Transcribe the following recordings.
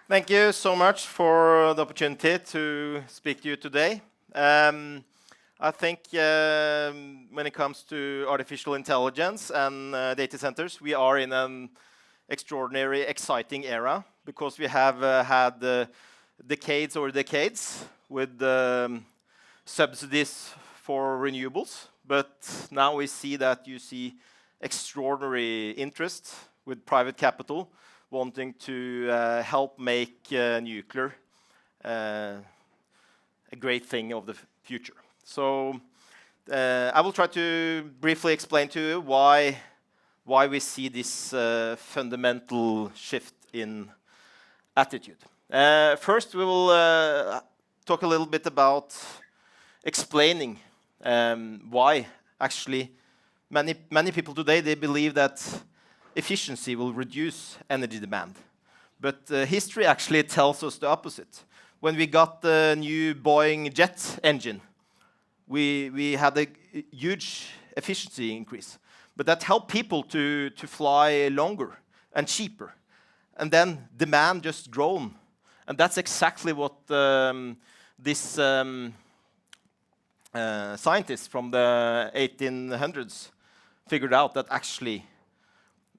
Thank you so much for the opportunity to speak to you today. I think when it comes to artificial intelligence and data centers, we are in an extraordinary, exciting era because we have had decades over decades with subsidies for renewables. But now we see that you see extraordinary interest with private capital wanting to help make nuclear a great thing of the future. So I will try to briefly explain to you why we see this fundamental shift in attitude. First, we will talk a little bit about explaining why actually many people today, they believe that efficiency will reduce energy demand. But history actually tells us the opposite. When we got the new Boeing jet engine, we had a huge efficiency increase. But that helped people to fly longer and cheaper. And then demand just grown. And that's exactly what this scientists from the 1800s figured out, that actually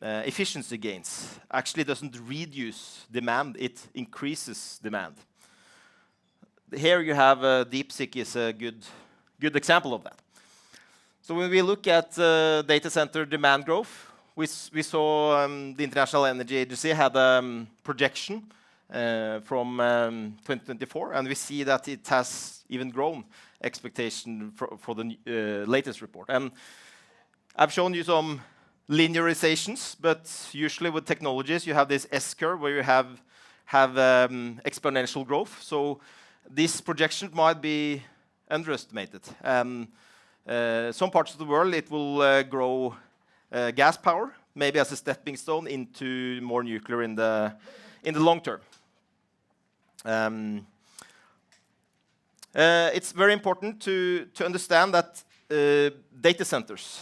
efficiency gains actually doesn't reduce demand, it increases demand. Here you have DeepSeek is a good example of that. So when we look at data center demand growth, we saw the International Energy Agency had a projection from 2024, and we see that it has even grown expectation for the latest report. And I've shown you some linearizations, but usually with technologies you have this S-curve where you have exponential growth. So this projection might be underestimated. Some parts of the world it will grow gas power, maybe as a stepping stone into more nuclear in the long term. It's very important to understand that data centers,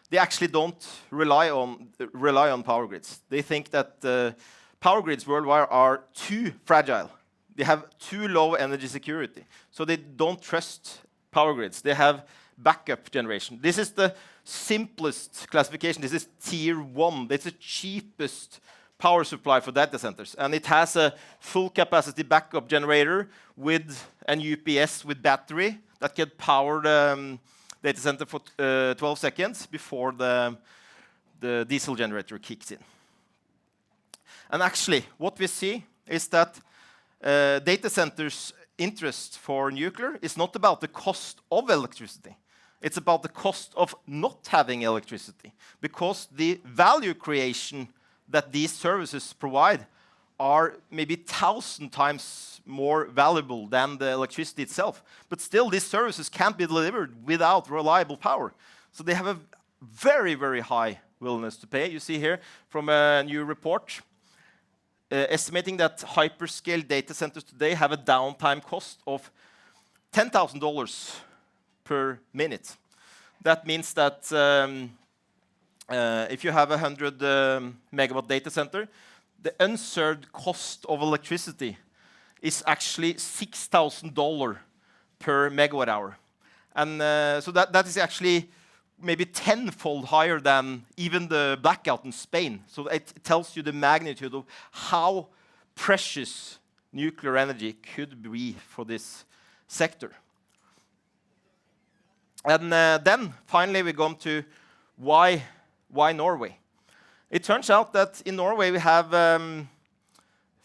they actually don't rely on power grids. They think that power grids worldwide are too fragile. They have too low energy security. So they don't trust power grids. They have backup generation. This is the simplest classification. This is tier 1. It's the cheapest power supply for data centers. And it has a full capacity backup generator with an UPS with battery that can power the data center for 12 seconds before the diesel generator kicks in. And actually, what we see is that data centers' interest for nuclear is not about the cost of electricity. It's about the cost of not having electricity, because the value creation that these services provide are maybe 1,000 times more valuable than the electricity itself. But still, these services can't be delivered without reliable power. So they have a very, very high willingness to pay. You see here from a new report, estimating that hyperscale data centers today have a downtime cost of $10,000 per minute. That means that if you have a 100 megawatt data center, the unserved cost of electricity is actually $6,000 per megawatt hour. And so that is actually maybe tenfold higher than even the blackout in Spain. So it tells you the magnitude of how precious nuclear energy could be for this sector. And then finally we come to why Norway. It turns out that in Norway we have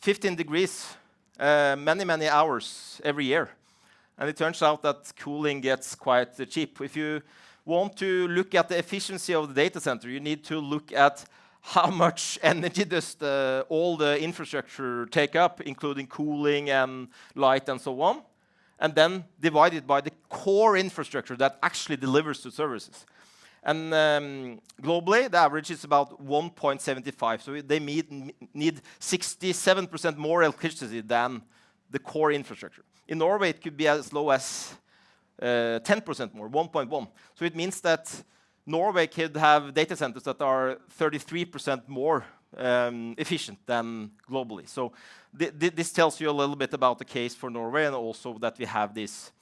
15 degrees many hours every year. And it turns out that cooling gets quite cheap. If you want to look at the efficiency of the data center, you need to look at how much energy does all the infrastructure take up, including cooling and light and so on, and then divide it by the core infrastructure that actually delivers the services. And globally, the average is about 1.75. So they need 67% more electricity than the core infrastructure. In Norway, it could be as low as 10% more, 1.1. So it means that Norway could have data centers that are 33% more efficient than globally. So this tells you a little bit about the case for Norway, and also that we have this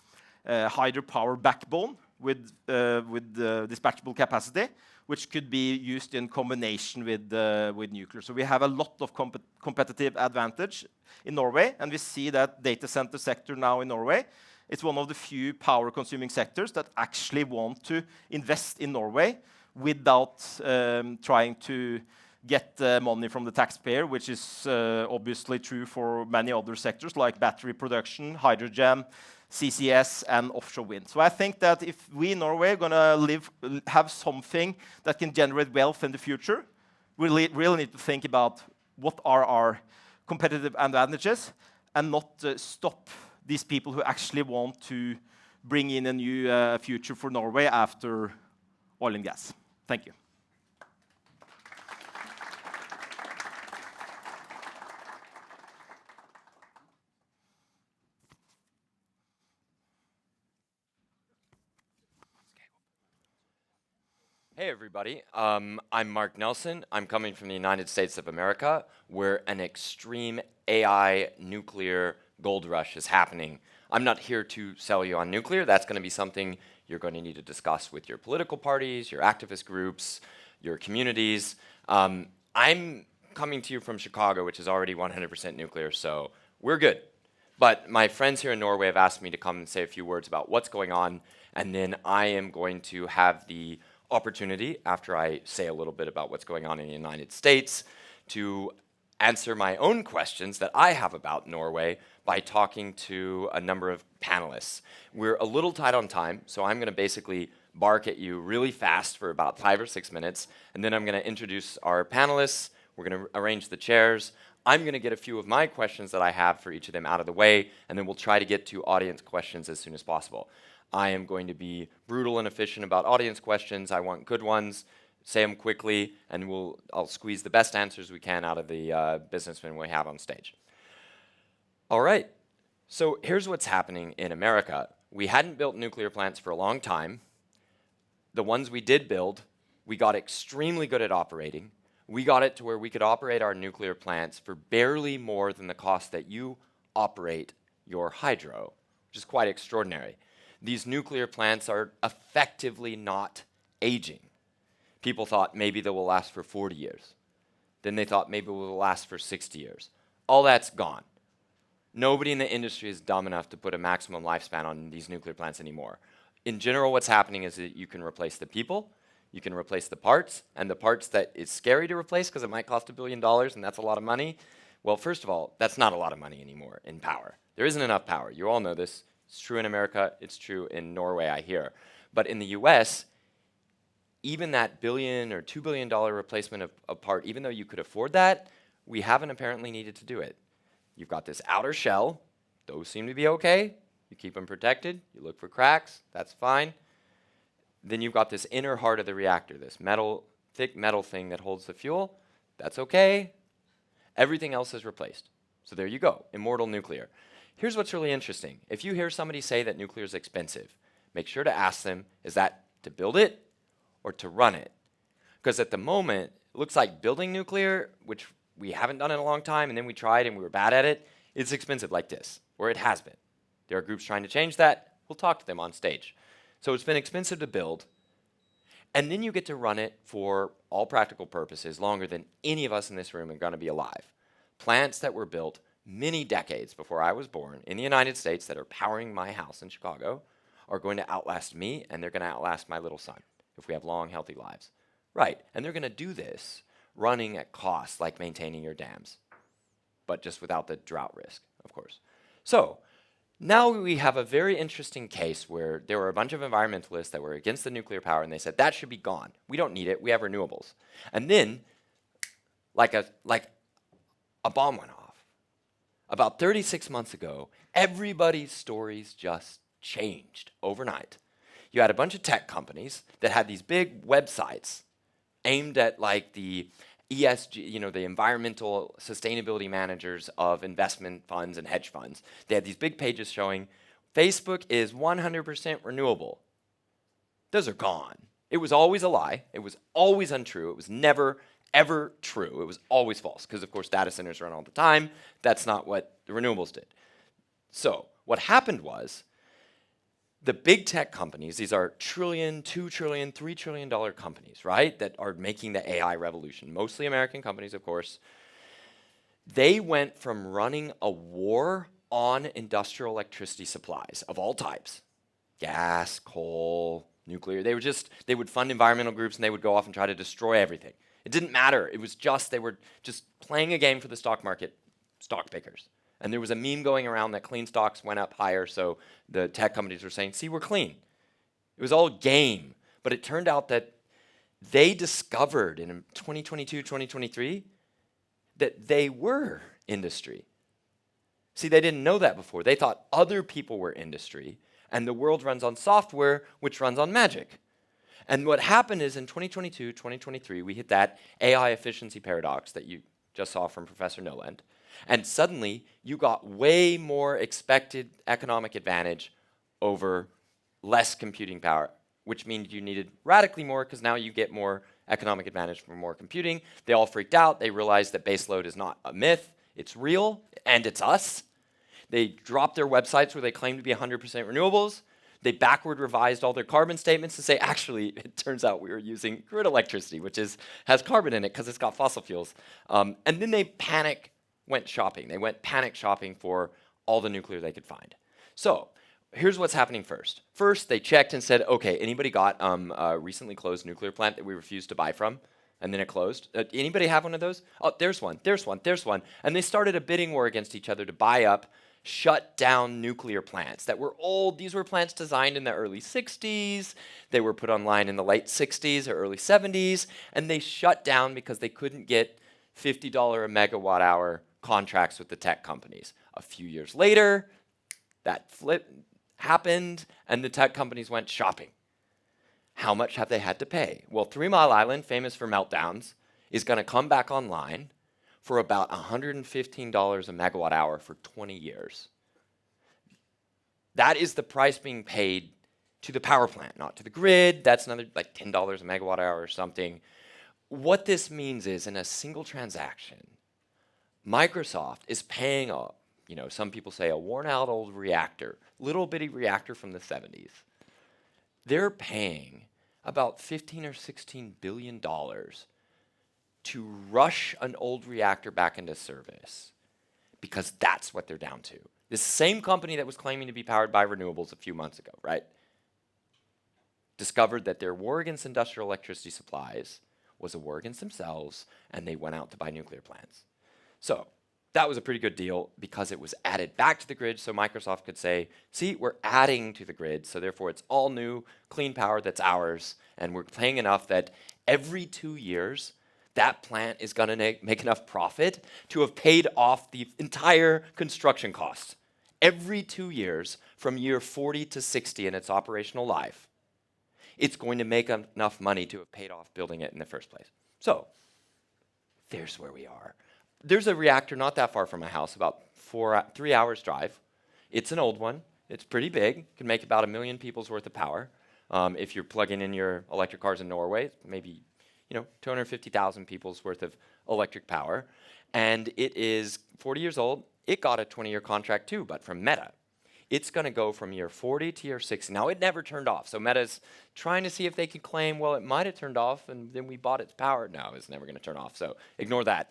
hydropower backbone with dispatchable capacity, which could be used in combination with nuclear. So we have a lot of competitive advantage in Norway, and we see that data center sector now in Norway, it's one of the few power-consuming sectors that actually want to invest in Norway without trying to get money from the taxpayer, which is obviously true for many other sectors like battery production, hydrogen, CCS, and offshore wind. So I think that if we in Norway are going to have something that can generate wealth in the future, we really need to think about what are our competitive advantages and not stop these people who actually want to bring in a new future for Norway after oil and gas. Thank you. Hey everybody, I'm Mark Nelson. I'm coming from the United States of America, where an extreme AI nuclear gold rush is happening. I'm not here to sell you on nuclear. That's going to be something you're going to need to discuss with your political parties, your activist groups, your communities. I'm coming to you from Chicago, which is already 100% nuclear, so we're good. But my friends here in Norway have asked me to come and say a few words about what's going on, and then I am going to have the opportunity, after I say a little bit about what's going on in the United States, to answer my own questions that I have about Norway by talking to a number of panelists. We're a little tight on time, so I'm going to basically bark at you really fast for about 5 or 6 minutes, and then I'm going to introduce our panelists. We're going to arrange the chairs. I'm going to get a few of my questions that I have for each of them out of the way, and then we'll try to get to audience questions as soon as possible. I am going to be brutal and efficient about audience questions. I want good ones. Say them quickly, and I'll squeeze the best answers we can out of the businessmen we have on stage. All right, so here's what's happening in America. We hadn't built nuclear plants for a long time. The ones we did build, we got extremely good at operating. We got it to where we could operate our nuclear plants for barely more than the cost that you operate your hydro, which is quite extraordinary. These nuclear plants are effectively not aging. People thought maybe they will last for 40 years. Then they thought maybe it will last for 60 years. All that's gone. Nobody in the industry is dumb enough to put a maximum lifespan on these nuclear plants anymore. In general, what's happening is that you can replace the people, you can replace the parts, and the parts that is scary to replace because it might cost $1 billion and that's a lot of money. Well, first of all, that's not a lot of money anymore in power. There isn't enough power. You all know this. It's true in America. It's true in Norway, I hear. But in the US, even that $1 billion or $2 billion replacement of part, even though you could afford that, we haven't apparently needed to do it. You've got this outer shell. Those seem to be okay. You keep them protected. You look for cracks. That's fine. Then you've got this inner heart of the reactor, this thick metal thing that holds the fuel. That's okay. Everything else is replaced. So there you go, immortal nuclear. Here's what's really interesting. If you hear somebody say that nuclear is expensive, make sure to ask them, is that to build it or to run it? Because at the moment, it looks like building nuclear, which we haven't done in a long time, and then we tried and we were bad at it, it's expensive like this, or it has been. There are groups trying to change that. We'll talk to them on stage. So it's been expensive to build, and then you get to run it for all practical purposes longer than any of us in this room are going to be alive. Plants that were built many decades before I was born in the United States that are powering my house in Chicago are going to outlast me, and they're going to outlast my little son if we have long, healthy lives. Right, and they're going to do this running at costs like maintaining your dams, but just without the drought risk, of course. So now we have a very interesting case where there were a bunch of environmentalists that were against the nuclear power, and they said, that should be gone. We don't need it. We have renewables. And then, like a bomb went off. About 36 months ago, everybody's stories just changed overnight. You had a bunch of tech companies that had these big websites aimed at like the ESG, the environmental sustainability managers of investment funds and hedge funds. They had these big pages showing Facebook is 100% renewable. Those are gone. It was always a lie. It was always untrue. It was never, ever true. It was always false because, of course, data centers run all the time. That's not what the renewables did. So what happened was the big tech companies, these are trillion, $2 trillion, $3 trillion companies, right, that are making the AI revolution, mostly American companies, of course. They went from running a war on industrial electricity supplies of all types, gas, coal, nuclear. They would fund environmental groups and they would go off and try to destroy everything. It didn't matter. It was just, they were just playing a game for the stock market, stock pickers. And there was a meme going around that clean stocks went up higher, so the tech companies were saying, see, we're clean. It was all game. But it turned out that they discovered in 2022, 2023, that they were industry. See, they didn't know that before. They thought other people were industry, and the world runs on software, which runs on magic. And what happened is in 2022, 2023, we hit that AI efficiency paradox that you just saw from Professor Nøland. And suddenly, you got way more expected economic advantage over less computing power, which means you needed radically more because now you get more economic advantage from more computing. They all freaked out. They realized that baseload is not a myth. It's real, and it's us. They dropped their websites where they claimed to be 100% renewables. They backward revised all their carbon statements to say, actually, it turns out we were using grid electricity, which has carbon in it because it's got fossil fuels. And then they went shopping. They went panic shopping for all the nuclear they could find. So here's what's happening first. First, they checked and said, okay, anybody got a recently closed nuclear plant that we refused to buy from? And then it closed. Anybody have one of those? Oh, there's one, there's one, there's one. And they started a bidding war against each other to buy up, shut down nuclear plants that were old. These were plants designed in the early 60s. They were put online in the late 60s or early 70s. And they shut down because they couldn't get $50 a megawatt hour contracts with the tech companies. A few years later, that flip happened and the tech companies went shopping. How much have they had to pay? Well, 3 Mile Island, famous for meltdowns, is going to come back online for about $115 a megawatt hour for 20 years. That is the price being paid to the power plant, not to the grid. That's another like $10 a megawatt hour or something. What this means is in a single transaction, Microsoft is paying some people say a worn out old reactor, little bitty reactor from the 70s. They're paying about $15 or $16 billion to rush an old reactor back into service because that's what they're down to. This same company that was claiming to be powered by renewables a few months ago, right, discovered that their war against industrial electricity supplies was a war against themselves, and they went out to buy nuclear plants. So that was a pretty good deal because it was added back to the grid so Microsoft could say, see, we're adding to the grid, so therefore it's all new, clean power that's ours, and we're paying enough that every 2 years, that plant is going to make enough profit to have paid off the entire construction costs. Every 2 years, from year 40 to 60 in its operational life, it's going to make enough money to have paid off building it in the first place. So there's where we are. There's a reactor not that far from my house, about 3 hours drive. It's an old one. It's pretty big. Can make about 1 million people's worth of power. If you're plugging in your electric cars in Norway, maybe 250,000 people's worth of electric power. And it is 40 years old. It got a 20-year contract too, but from Meta. It's going to go from year 40 to year 60. Now, it never turned off. So Meta's trying to see if they can claim, well, it might have turned off, and then we bought its power. No, it's never going to turn off. So ignore that.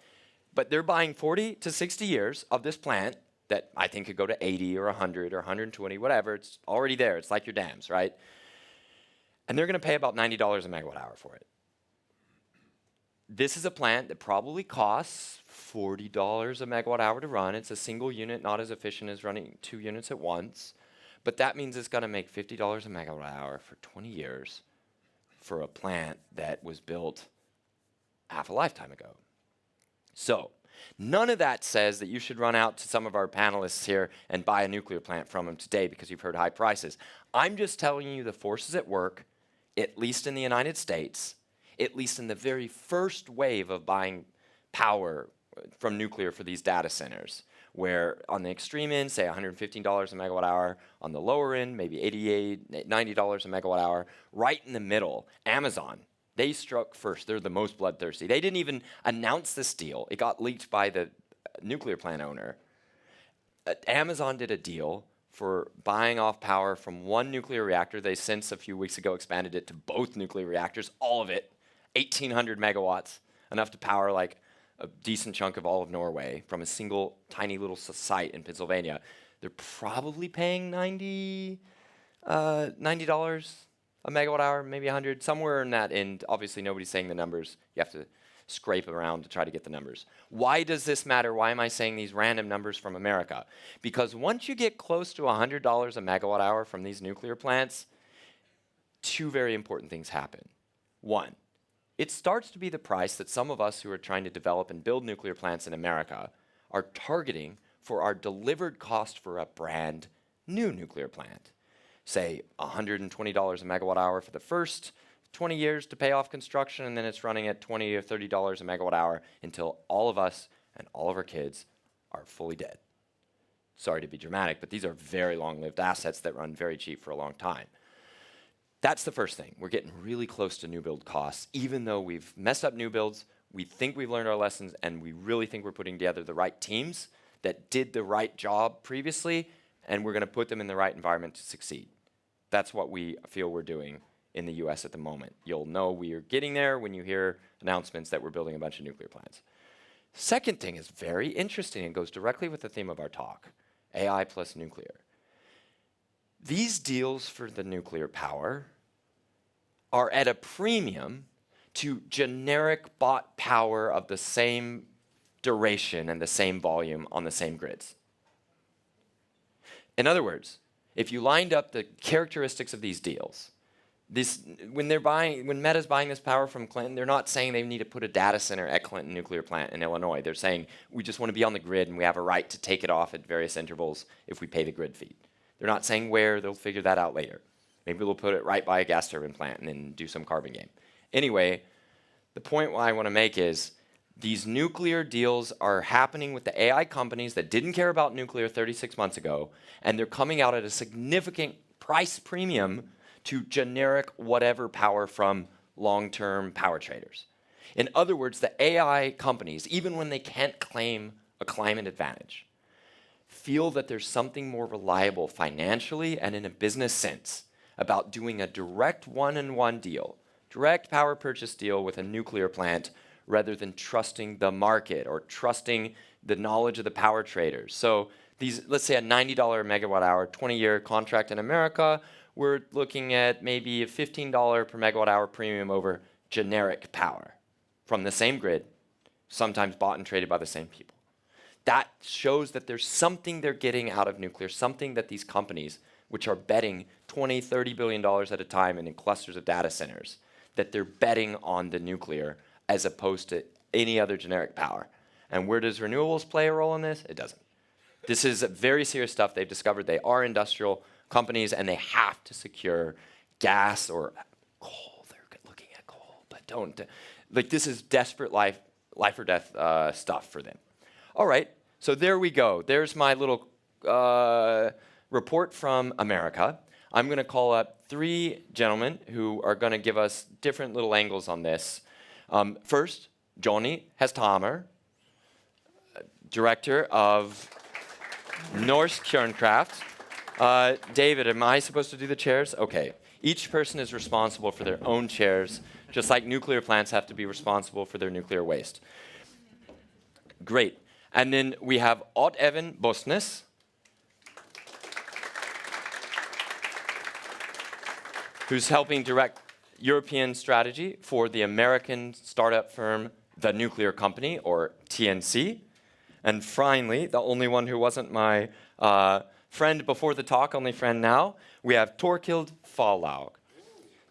But they're buying 40 to 60 years of this plant that I think could go to 80 or 100 or 120, whatever. It's already there. It's like your dams, right? And they're going to pay about $90 a megawatt hour for it. This is a plant that probably costs $40 a megawatt hour to run. It's a single unit, not as efficient as running 2 units at once. But that means it's going to make $50 a megawatt hour for 20 years for a plant that was built half a lifetime ago. So none of that says that you should run out to some of our panelists here and buy a nuclear plant from them today because you've heard high prices. I'm just telling you the forces at work, at least in the United States, at least in the very first wave of buying power from nuclear for these data centers, where on the extreme end, say $115 a megawatt hour, on the lower end, maybe $88, $90 a megawatt hour. Right in the middle, Amazon, they struck first. They're the most bloodthirsty. They didn't even announce this deal. It got leaked by the nuclear plant owner. Amazon did a deal for buying off power from one nuclear reactor. They since a few weeks ago expanded it to both nuclear reactors, all of it, 1,800 megawatts, enough to power like a decent chunk of all of Norway from a single tiny little site in Pennsylvania. They're probably paying $90 a megawatt hour, maybe 100, somewhere in that end. Obviously, nobody's saying the numbers. You have to scrape around to try to get the numbers. Why does this matter? Why am I saying these random numbers from America? Because once you get close to $100 a megawatt hour from these nuclear plants, two very important things happen. One, it starts to be the price that some of us who are trying to develop and build nuclear plants in America are targeting for our delivered cost for a brand new nuclear plant. Say $120 a megawatt hour for the first 20 years to pay off construction, and then it's running at $20 or $30 a megawatt hour until all of us and all of our kids are fully dead. Sorry to be dramatic, but these are very long-lived assets that run very cheap for a long time. That's the first thing. We're getting really close to new build costs. Even though we've messed up new builds, we think we've learned our lessons, and we really think we're putting together the right teams that did the right job previously, and we're going to put them in the right environment to succeed. That's what we feel we're doing in the US at the moment. You'll know we are getting there when you hear announcements that we're building a bunch of nuclear plants. Second thing is very interesting and goes directly with the theme of our talk, AI plus nuclear. These deals for the nuclear power are at a premium to generic bought power of the same duration and the same volume on the same grids. In other words, if you lined up the characteristics of these deals, when Meta's buying this power from Clinton, they're not saying they need to put a data center at Clinton nuclear plant in Illinois. They're saying we just want to be on the grid and we have a right to take it off at various intervals if we pay the grid fee. They're not saying where. They'll figure that out later. Maybe they'll put it right by a gas turbine plant and then do some carbon game. Anyway, the point I want to make is these nuclear deals are happening with the AI companies that didn't care about nuclear 36 months ago, and they're coming out at a significant price premium to generic whatever power from long-term power traders. In other words, the AI companies, even when they can't claim a climate advantage, feel that there's something more reliable financially and in a business sense about doing a direct one-on-one deal, direct power purchase deal with a nuclear plant rather than trusting the market or trusting the knowledge of the power traders. So these, let's say a $90 megawatt hour, 20-year contract in America, we're looking at maybe a $15 per megawatt hour premium over generic power from the same grid, sometimes bought and traded by the same people. That shows that there's something they're getting out of nuclear, something that these companies, which are betting $20, $30 billion at a time and in clusters of data centers, that they're betting on the nuclear as opposed to any other generic power. And where does renewables play a role in this? It doesn't. This is very serious stuff. They've discovered they are industrial companies and they have to secure gas or coal. They're looking at coal, but don't. Like, this is desperate life or death stuff for them. All right, so there we go. There's my little report from America. I'm going to call up three gentlemen who are going to give us different little angles on this. First, Jonny Hesthammer, Director of Norsk Kjernekraft. David, am I supposed to do the chairs? Okay. Each person is responsible for their own chairs, just like nuclear plants have to be responsible for their nuclear waste. Great. And then we have Odd-Even Bustnes, who's helping direct European strategy for the American startup firm, The Nuclear Company, or TNC. And finally, the only one who wasn't my friend before the talk, only friend now, we have Torkild Fallaug.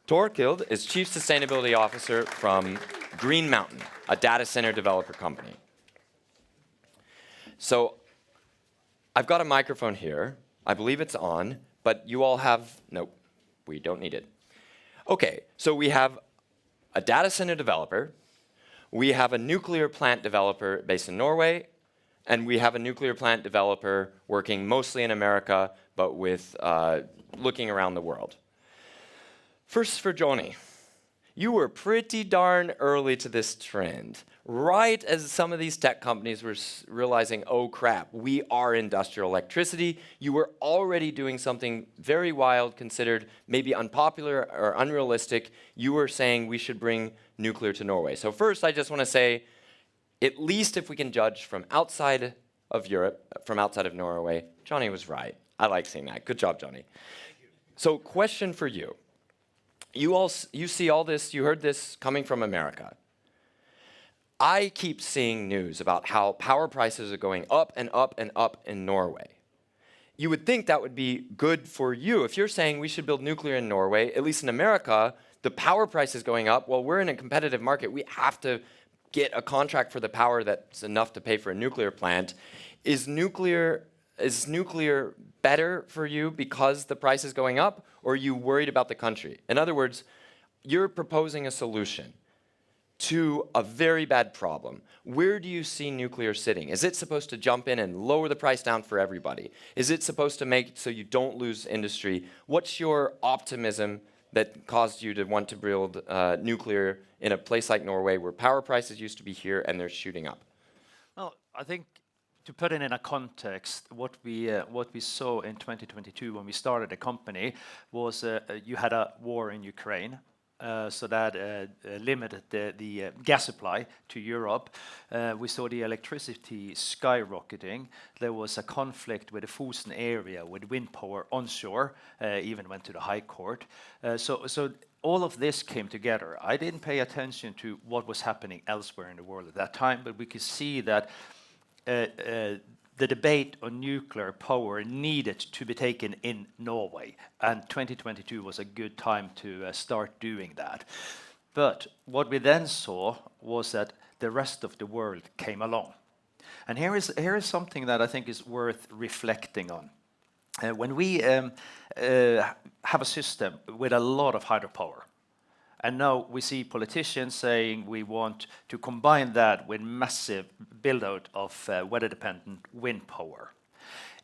Torkild is Chief Sustainability Officer from Green Mountain, a data center developer company. So I've got a microphone here. I believe it's on, but you all have, nope, we don't need it. Okay, so we have a data center developer, we have a nuclear plant developer based in Norway, And we have a nuclear plant developer working mostly in America, but with looking around the world. First for Jonny. You were pretty darn early to this trend. Right as some of these tech companies were realizing, oh crap, we are industrial electricity, you were already doing something very wild, considered maybe unpopular or unrealistic. You were saying we should bring nuclear to Norway. So first, I just want to say, at least if we can judge from outside of Europe, from outside of Norway, Jonny was right. I like seeing that. Good job, Jonny. So question for you. You see all this, you heard this coming from America. I keep seeing news about how power prices are going up and up and up in Norway. You would think that would be good for you. If you're saying we should build nuclear in Norway, at least in America, the power price is going up. Well, we're in a competitive market. We have to get a contract for the power that's enough to pay for a nuclear plant. Is nuclear better for you because the price is going up, or are you worried about the country? In other words, you're proposing a solution to a very bad problem. Where do you see nuclear sitting? Is it supposed to jump in and lower the price down for everybody? Is it supposed to make so you don't lose industry? What's your optimism that caused you to want to build nuclear in a place like Norway where power prices used to be here and they're shooting up? Well, I think to put it in a context, what we saw in 2022 when we started the company was you had a war in Ukraine. So that limited the gas supply to Europe. We saw the electricity skyrocketing. There was a conflict with the Fosen area with wind power onshore, even went to the High Court. So all of this came together. I didn't pay attention to what was happening elsewhere in the world at that time, but we could see that the debate on nuclear power needed to be taken in Norway, and 2022 was a good time to start doing that. But what we then saw was that the rest of the world came along. And here is something that I think is worth reflecting on. When we have a system with a lot of hydropower, and now we see politicians saying we want to combine that with massive build-out of weather-dependent wind power.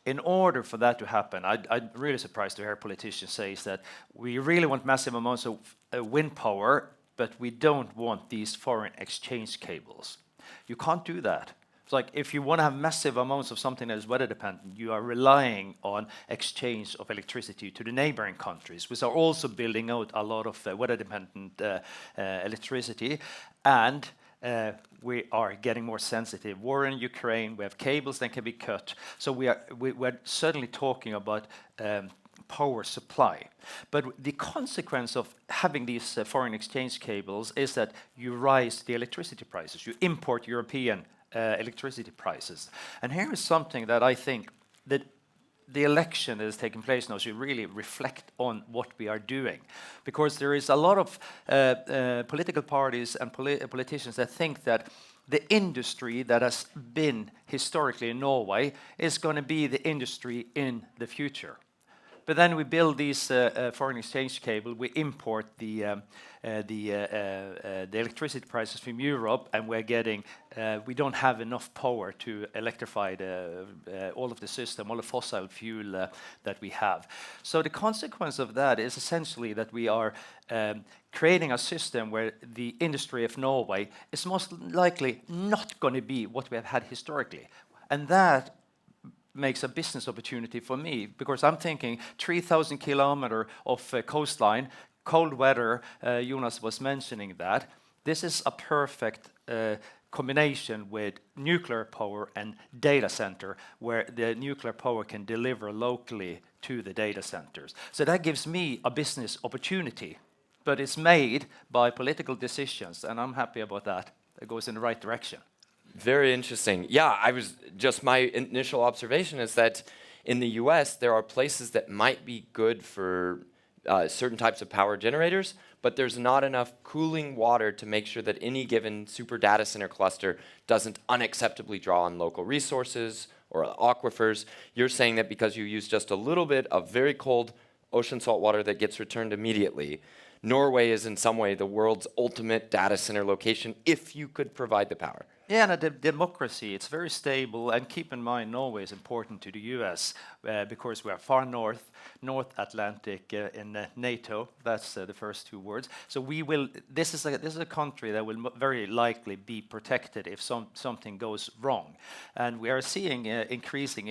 In order for that to happen, I'm really surprised to hear politicians say that we really want massive amounts of wind power, but we don't want these foreign exchange cables. You can't do that. It's like if you want to have massive amounts of something that is weather-dependent, you are relying on exchange of electricity to the neighboring countries, which are also building out a lot of weather-dependent electricity. And we are getting more sensitive. War in Ukraine, we have cables that can be cut. So we're suddenly talking about power supply. But the consequence of having these foreign exchange cables is that you raise the electricity prices. You import European electricity prices. And here is something that I think that the election that is taking place now should really reflect on what we are doing. Because there is a lot of political parties and politicians that think that the industry that has been historically in Norway is going to be the industry in the future. But then we build these foreign exchange cable, we import the electricity prices from Europe, and we don't have enough power to electrify all of the system, all the fossil fuel that we have. So the consequence of that is essentially that we are creating a system where the industry of Norway is most likely not going to be what we have had historically. And that makes a business opportunity for me, because I'm thinking 3,000 kilometers of coastline, cold weather, Jonas was mentioning that. This is a perfect combination with nuclear power and data center, where the nuclear power can deliver locally to the data centers. So that gives me a business opportunity, but it's made by political decisions, and I'm happy about that. It goes in the right direction. Very interesting. Yeah, my initial observation is that in the US, there are places that might be good for certain types of power generators, but there's not enough cooling water to make sure that any given super data center cluster doesn't unacceptably draw on local resources or aquifers. You're saying that because you use just a little bit of very cold ocean salt water that gets returned immediately, Norway is in some way the world's ultimate data center location if you could provide the power. Yeah, and a democracy, it's very stable. And keep in mind, Norway is important to the US because we are far north, North Atlantic in NATO. That's the first two words. So we will. This is a country that will very likely be protected if something goes wrong. And we are seeing increasing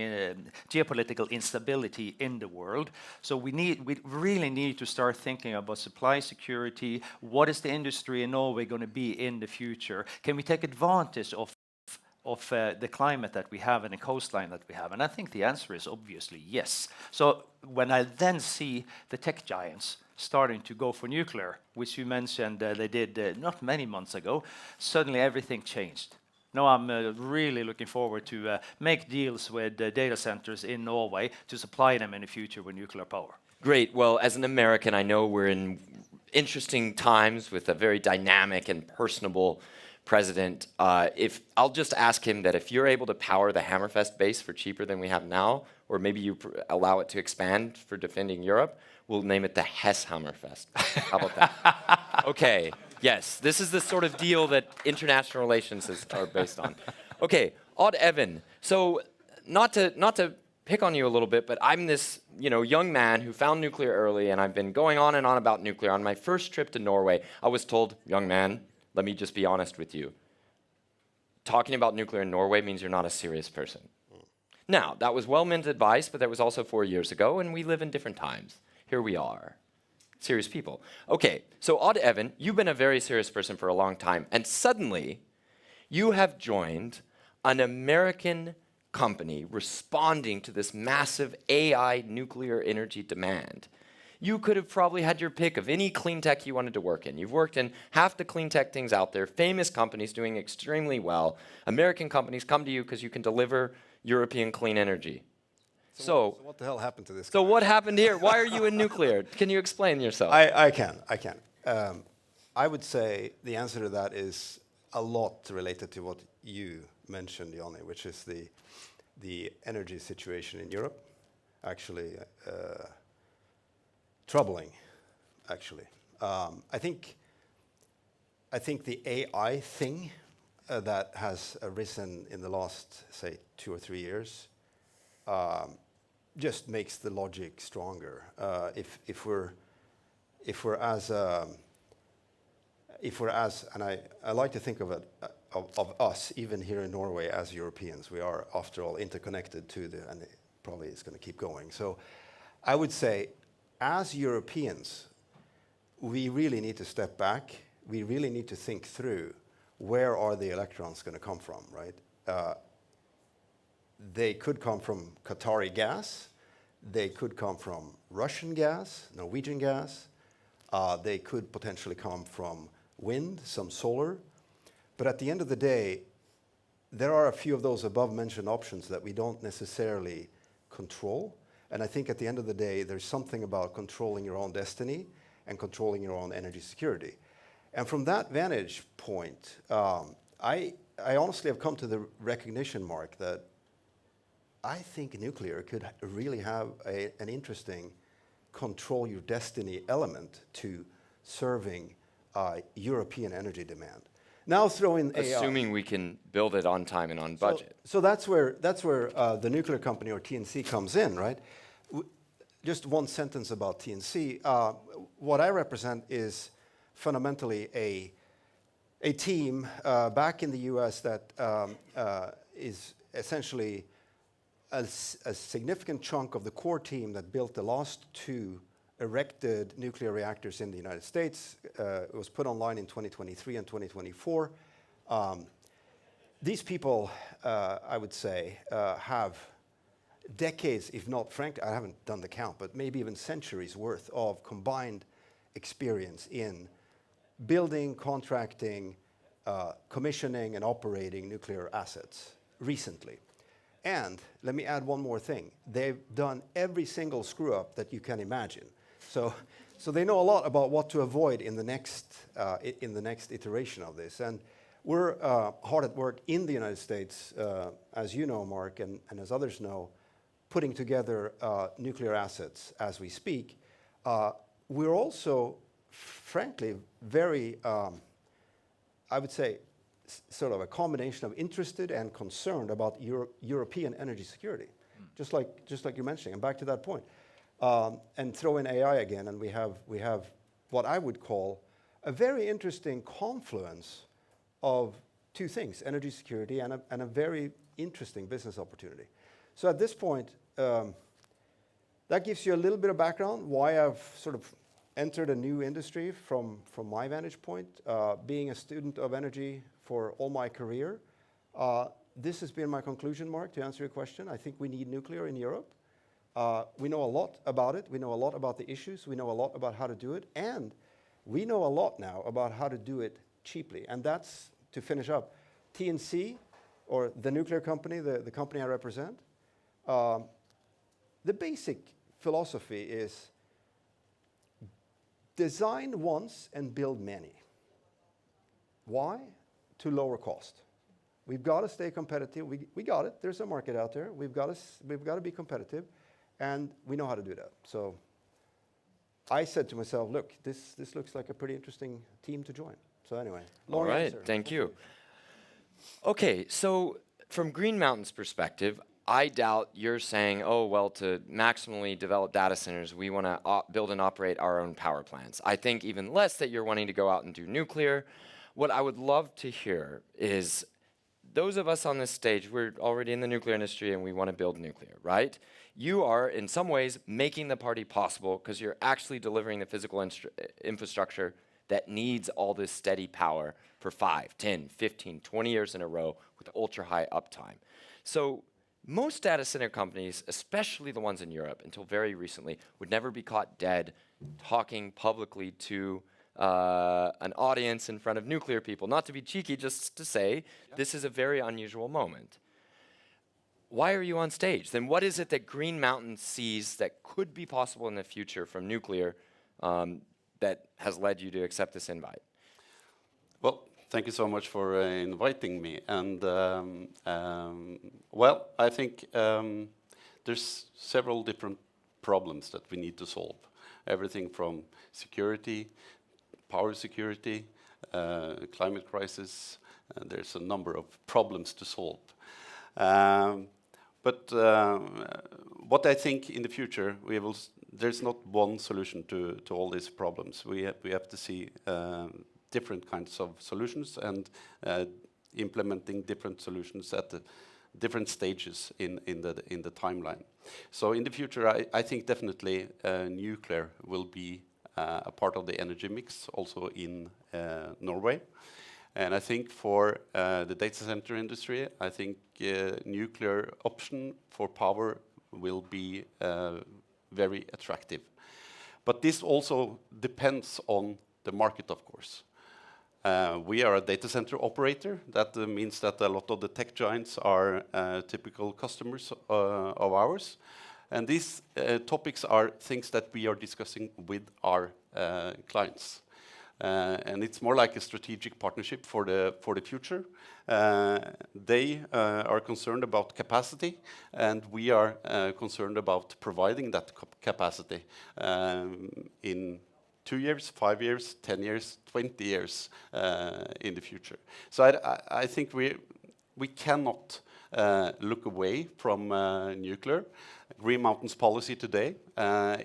geopolitical instability in the world. So we really need to start thinking about supply security. What is the industry in Norway going to be in the future? Can we take advantage of the climate that we have and the coastline that we have? And I think the answer is obviously yes. So when I then see the tech giants starting to go for nuclear, which you mentioned they did not many months ago, suddenly everything changed. Now I'm really looking forward to make deals with data centers in Norway to supply them in the future with nuclear power. Great. Well, as an American, I know we're in interesting times with a very dynamic and personable president. If I'll just ask him that if you're able to power the Hammerfest base for cheaper than we have now, or maybe you allow it to expand for defending Europe, we'll name it the Hesthammerfest. How about that? Okay. Yes, this is the sort of deal that international relations are based on. Okay, Odd Evan. So, not to pick on you a little bit, but I'm this young man who found nuclear early, and I've been going on and on about nuclear. On my first trip to Norway, I was told, young man, let me just be honest with you. Talking about nuclear in Norway means you're not a serious person. Now, that was well-meant advice, but that was also 4 years ago, and we live in different times. Here we are. Serious people. Okay, so Odd Evan, you've been a very serious person for a long time, and suddenly you have joined an American company responding to this massive AI nuclear energy demand. You could have probably had your pick of any clean tech you wanted to work in. You've worked in half the clean tech things out there, famous companies doing extremely well. American companies come to you because you can deliver European clean energy. So what the hell happened to this guy? So what happened here? Why are you in nuclear? Can you explain yourself? I can. I would say the answer to that is a lot related to what you mentioned, Jonny, which is the energy situation in Europe. Actually, troubling. Actually, I think the AI thing that has arisen in the last, say, 2 or 3 years just makes the logic stronger. If we're as and I like to think of it of us even here in Norway as Europeans. We are, after all, interconnected to and it probably is going to keep going. So I would say, as Europeans, we really need to step back. We really need to think through where are the electrons going to come from, right? They could come from Qatari gas. They could come from Russian gas, Norwegian gas. They could potentially come from wind, some solar. But at the end of the day, there are a few of those above-mentioned options that we don't necessarily control. And I think at the end of the day, there's something about controlling your own destiny and controlling your own energy security. And from that vantage point, I honestly have come to the recognition, Mark, that I think nuclear could really have an interesting control your destiny element to serving European energy demand. Now throw in AI. Assuming we can build it on time and on budget. So that's where the nuclear company or TNC comes in, right? Just one sentence about TNC. What I represent is fundamentally a team back in the US that is essentially a significant chunk of the core team that built the last 2 erected nuclear reactors in the United States. It was put online in 2023 and 2024. These people, I would say, have decades, if not, frankly, I haven't done the count, but maybe even centuries worth of combined experience in building, contracting, commissioning, and operating nuclear assets recently. And let me add one more thing. They've done every single screw-up that you can imagine. So they know a lot about what to avoid in the next iteration of this. And we're hard at work in the United States, as you know, Mark, and as others know, putting together nuclear assets as we speak. We're also, frankly, very, I would say, sort of a combination of interested and concerned about European energy security, just like you're mentioning. And back to that point, and throw in AI again, and we have what I would call a very interesting confluence of two things: energy security and a very interesting business opportunity. So at this point, that gives you a little bit of background why I've sort of entered a new industry from my vantage point, being a student of energy for all my career. This has been my conclusion, Mark, to answer your question. I think we need nuclear in Europe. We know a lot about it. We know a lot about the issues. We know a lot about how to do it. And we know a lot now about how to do it cheaply. And that's, to finish up, TNC, or the nuclear company, the company I represent. The basic philosophy is design once and build many. Why? To lower cost. We've got to stay competitive. We got it. There's a market out there. We've got to be competitive, and we know how to do that. So I said to myself, look, this looks like a pretty interesting team to join. So anyway, long All right, answer. thank you. Okay, so from Green Mountain's perspective, I doubt you're saying, oh, well, to maximally develop data centers, we want to build and operate our own power plants. I think even less that you're wanting to go out and do nuclear. What I would love to hear is those of us on this stage, we're already in the nuclear industry and we want to build nuclear, right? You are, in some ways, making the party possible because you're actually delivering the physical infrastructure that needs all this steady power for 5, 10, 15, 20 years in a row with ultra-high uptime. So most data center companies, especially the ones in Europe, until very recently, would never be caught dead talking publicly to an audience in front of nuclear people. Not to be cheeky, just to say, this is a very unusual moment. Why are you on stage? Then what is it that Green Mountain sees that could be possible in the future from nuclear that has led you to accept this invite? Well, thank you so much for inviting me. And well, I think there's several different problems that we need to solve. Everything from security, power security, climate crisis, and there's a number of problems to solve. But what I think in the future, there's not one solution to all these problems. We have to see different kinds of solutions and implementing different solutions at the different stages in the timeline. So in the future, I think definitely nuclear will be a part of the energy mix also in Norway. And I think for the data center industry, I think nuclear option for power will be very attractive. But this also depends on the market, of course. We are a data center operator. That means that a lot of the tech giants are typical customers of ours. And these topics are things that we are discussing with our clients. And it's more like a strategic partnership for the future. They are concerned about capacity, and we are concerned about providing that capacity in 2 years, 5 years, 10 years, 20 years in the future. So I think we cannot look away from nuclear. Green Mountain's policy today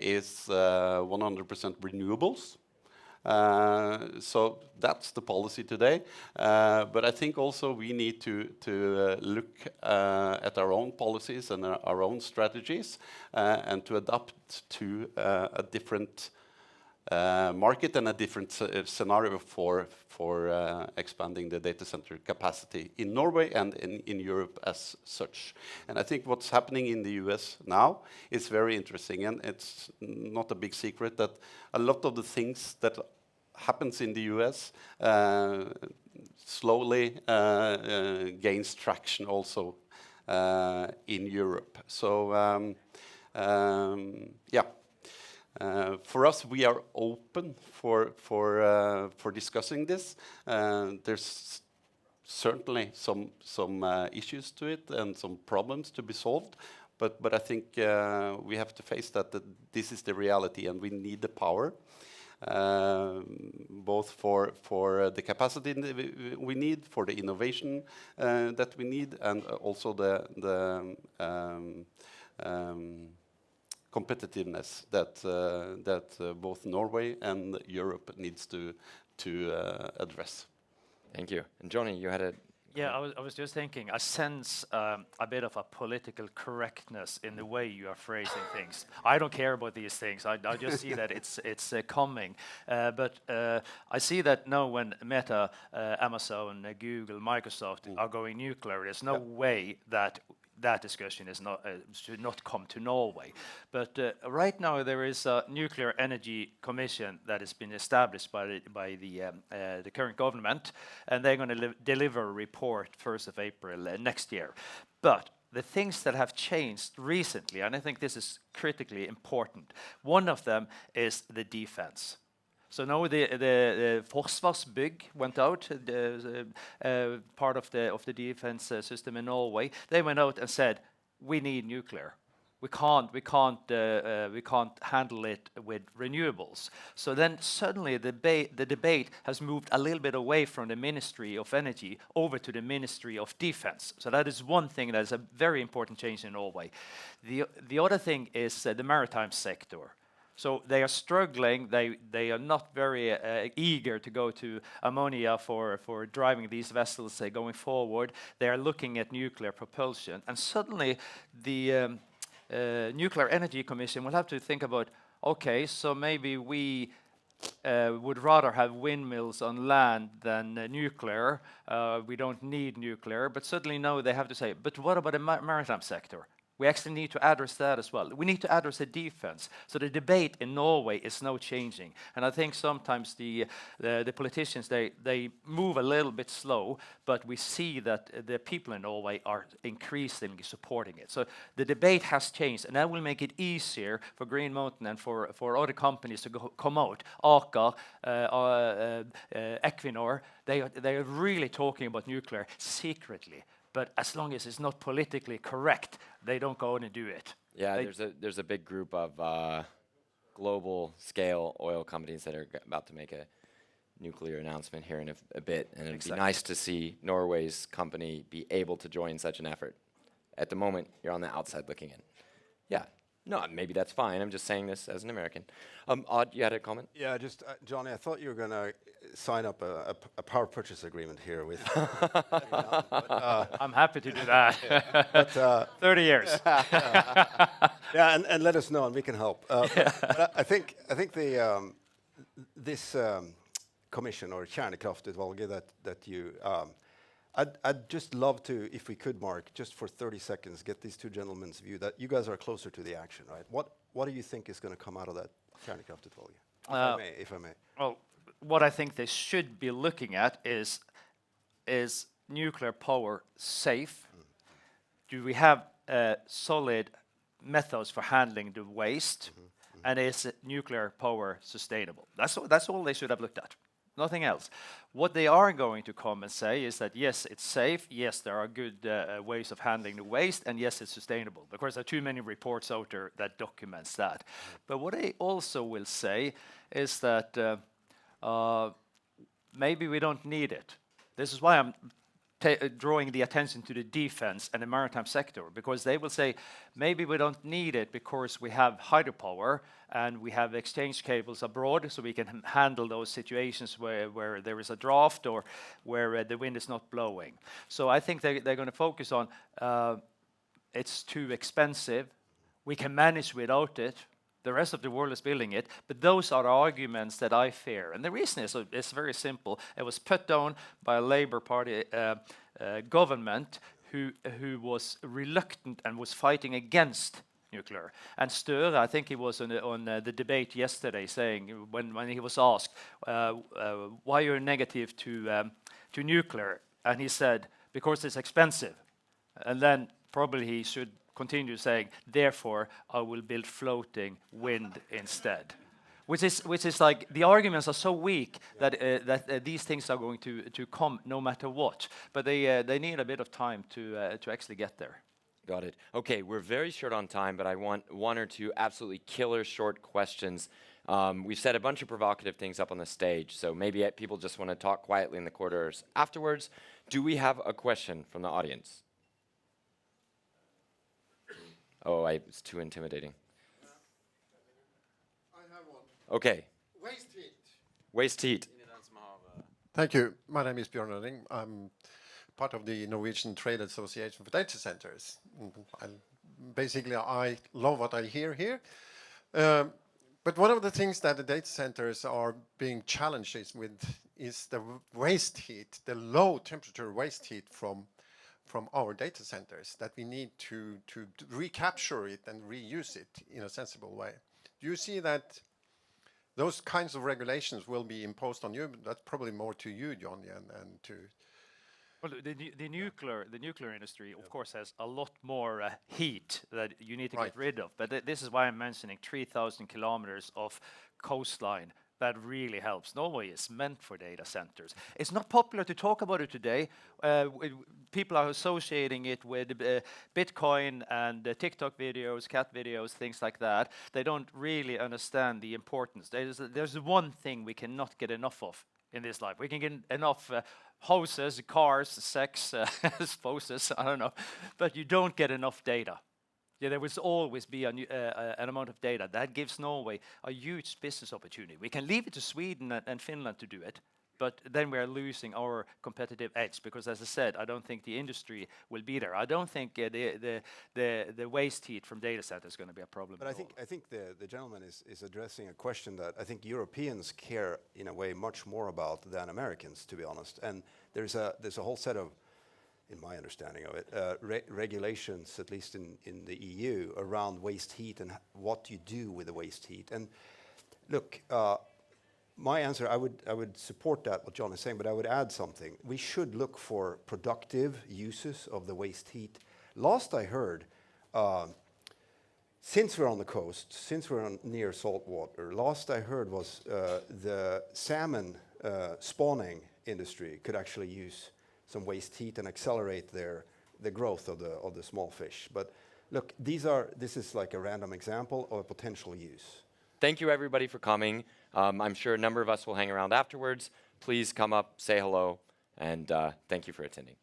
is 100% renewables. So that's the policy today. But I think also we need to look at our own policies and our own strategies and to adapt to a different market and a different scenario for expanding the data center capacity in Norway and in Europe as such. And I think what's happening in the US now is very interesting, and it's not a big secret that a lot of the things that happens in the US slowly gains traction also in Europe. So yeah. For us, we are open for discussing this. There's certainly some issues to it and some problems to be solved, but I think we have to face that this is the reality, and we need the power. both for the capacity we need, for the innovation that we need, and also the competitiveness that both Norway and Europe needs to address. Thank you. And Jonny, you had a... Yeah, I was just thinking, I sense a bit of a political correctness in the way you are phrasing things. I don't care about these things. I just see that it's coming. But I see that now when Meta, Amazon, Google, Microsoft are going nuclear, there's no way that that discussion is not should not come to Norway. But right now there is a nuclear energy commission that has been established by the current government, and they're going to deliver a report 1st of April next year. But the things that have changed recently, and I think this is critically important, one of them is the defense. So now the Forsvarsbygg went out, part of the defense system in Norway. They went out and said, "We need nuclear. We can't handle it with renewables." So then suddenly the debate has moved a little bit away from the Ministry of Energy over to the Ministry of Defense. So that is one thing that is a very important change in Norway. The other thing is the maritime sector. So they are struggling. They are not very eager to go to ammonia for driving these vessels going forward. They are looking at nuclear propulsion. And suddenly the Nuclear Energy Commission will have to think about, okay, so maybe we would rather have windmills on land than nuclear. We don't need nuclear. But suddenly now they have to say, but what about the maritime sector? We actually need to address that as well. We need to address the defense. So the debate in Norway is now changing. And I think sometimes the politicians, they move a little bit slow, but we see that the people in Norway are increasingly supporting it. So the debate has changed, and that will make it easier for Green Mountain and for other companies to come out. Aker, Equinor, they are really talking about nuclear secretly. But as long as it's not politically correct, they don't go in and do it. Yeah, there's a big group of global scale oil companies that are about to make a nuclear announcement here in a bit, and it'd be nice to see Norway's company be able to join such an effort. At the moment, you're on the outside looking in. Yeah. No, maybe that's fine. I'm just saying this as an American. Odd, you had a comment? Yeah, just Jonny, I thought you were going to sign up a power purchase agreement here with. I'm happy to do that. But, 30 years. Yeah, and let us know, and we can help. But I think this commission or Kjernekraft that you. I'd just love to, if we could, Mark, just for 30 seconds, get these two gentlemen's view that you guys are closer to the action, right? What do you think is going to come out of that Kjernekraft if I may? Well, what I think they should be looking at is nuclear power safe? Do we have solid methods for handling the waste? And is nuclear power sustainable? That's all they should have looked at. Nothing else. What they are going to come and say is that yes, it's safe, yes, there are good ways of handling the waste, and yes, it's sustainable. Because there are too many reports out there that documents that. But what they also will say is that maybe we don't need it. This is why I'm drawing the attention to the defense and the maritime sector, because they will say maybe we don't need it because we have hydropower and we have exchange cables abroad, so we can handle those situations where there is a draft or where the wind is not blowing. So I think they're going to focus on it's too expensive, we can manage without it, the rest of the world is building it, but those are the arguments that I fear. And the reason is it's very simple. It was put down by a Labour Party government who was reluctant and was fighting against nuclear. And Støre, I think he was on the debate yesterday, saying when he was asked why you're negative to nuclear, and he said because it's expensive. And then probably he should continue saying, therefore, I will build floating wind instead. Which is like, the arguments are so weak that these things are going to come no matter what. But they need a bit of time to actually get there. Got it. Okay, we're very short on time, but I want one or two absolutely killer short questions We've said a bunch of provocative things up on the stage, so maybe people just want to talk quietly in the corridors afterwards. Do we have a question from the audience? Oh, it's too intimidating. I have one. Okay. Waste heat. Waste heat. Thank you. My name is Bjørn Rønning. I'm part of the Norwegian Trade Association for Data Centers. Basically, I love what I hear here. But one of the things that the data centers are being challenged with is the waste heat, the low temperature waste heat from our data centers, that we need to recapture it and reuse it in a sensible way. Do you see that those kinds of regulations will be imposed on you? That's probably more to you, Jonny, and to... Well, the nuclear industry, of course, has a lot more heat that you need to get rid of. But this is why I'm mentioning 3,000 kilometers of coastline. That really helps. Norway is meant for data centers. It's not popular to talk about it today. People are associating it with Bitcoin and TikTok videos, cat videos, things like that. They don't really understand the importance. There's one thing we cannot get enough of in this life. We can get enough houses, cars, sex, spouses, I don't know. But you don't get enough data. Yeah, there will always be an amount of data. That gives Norway a huge business opportunity. We can leave it to Sweden and Finland to do it, but then we're losing our competitive edge because, as I said, I don't think the industry will be there. I don't think the waste heat from data centers is going to be a problem. But I think the gentleman is addressing a question that I think Europeans care in a way much more about than Americans, to be honest. And there's a whole set of, in my understanding of it, regulations, at least in the EU, around waste heat and what you do with the waste heat. And look, my answer, I would support that, what John is saying, but I would add something. We should look for productive uses of the waste heat. Last I heard, since we're on the coast, since we're near salt water, last I heard was the salmon spawning industry could actually use some waste heat and accelerate the growth of the small fish. But look, this is like a random example of a potential use. Thank you, everybody, for coming. I'm sure a number of us will hang around afterwards. Please come up, say hello, and thank you for attending.